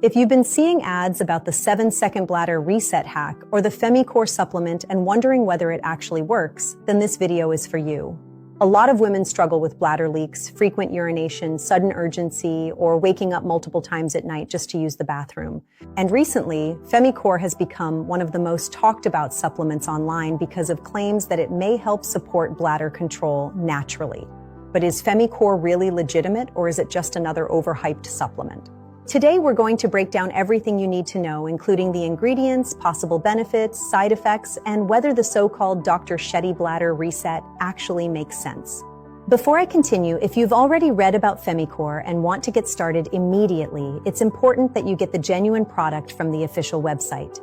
If you've been seeing ads about the 7-second bladder reset hack or the FemiCore supplement and wondering whether it actually works, then this video is for you. A lot of women struggle with bladder leaks, frequent urination, sudden urgency, or waking up multiple times at night just to use the bathroom. And recently, FemiCore has become one of the most talked about supplements online because of claims that it may help support bladder control naturally. But is FemiCore really legitimate, or is it just another overhyped supplement? Today, we're going to break down everything you need to know, including the ingredients, possible benefits, side effects, and whether the so-called Dr. Shetty Bladder Reset actually makes sense. Before I continue, if you've already read about FemiCore and want to get started immediately, it's important that you get the genuine product from the official website.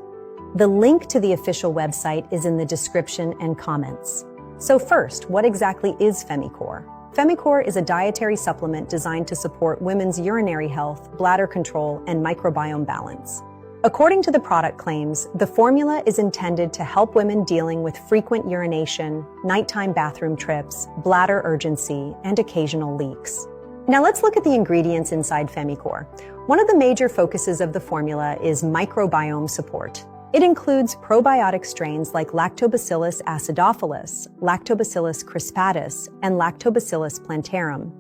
The link to the official website is in the description and comments. So first, what exactly is FemiCore? FemiCore is a dietary supplement designed to support women's urinary health, bladder control, and microbiome balance. According to the product claims, the formula is intended to help women dealing with frequent urination, nighttime bathroom trips, bladder urgency, and occasional leaks. Now let's look at the ingredients inside FemiCore. One of the major focuses of the formula is microbiome support. It includes probiotic strains like Lactobacillus acidophilus, Lactobacillus crispatus, and Lactobacillus plantarum.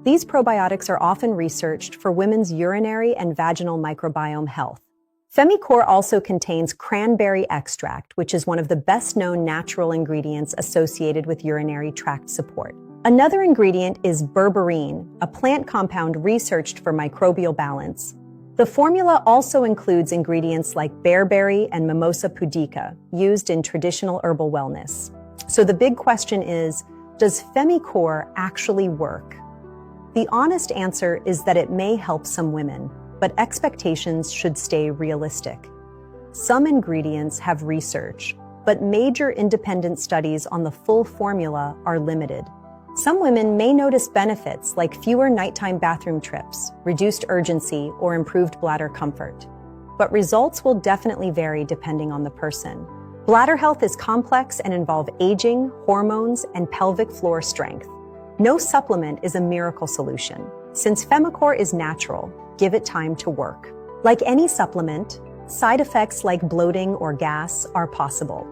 These probiotics are often researched for women's urinary and vaginal microbiome health. FemiCore also contains cranberry extract, which is one of the best-known natural ingredients associated with urinary tract support. Another ingredient is berberine, a plant compound researched for microbial balance. The formula also includes ingredients like bearberry and mimosa pudica, used in traditional herbal wellness. So the big question is, does FemiCore actually work? The honest answer is that it may help some women, but expectations should stay realistic. Some ingredients have research, but major independent studies on the full formula are limited. Some women may notice benefits like fewer nighttime bathroom trips, reduced urgency, or improved bladder comfort. But results will definitely vary depending on the person. Bladder health is complex and involves aging, hormones, and pelvic floor strength. No supplement is a miracle solution. Since FemiCore is natural, give it time to work. Like any supplement, side effects like bloating or gas are possible.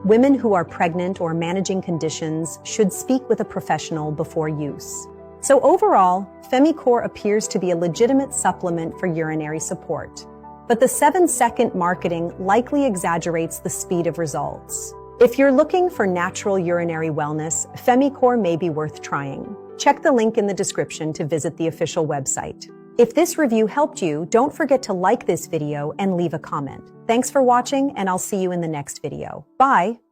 Women who are pregnant or managing conditions should speak with a professional before use. So overall, FemiCore appears to be a legitimate supplement for urinary support. But the 7-second marketing likely exaggerates the speed of results. If you're looking for natural urinary wellness, FemiCore may be worth trying. Check the link in the description to visit the official website. If this review helped you, don't forget to like this video and leave a comment. Thanks for watching, and I'll see you in the next video. Bye!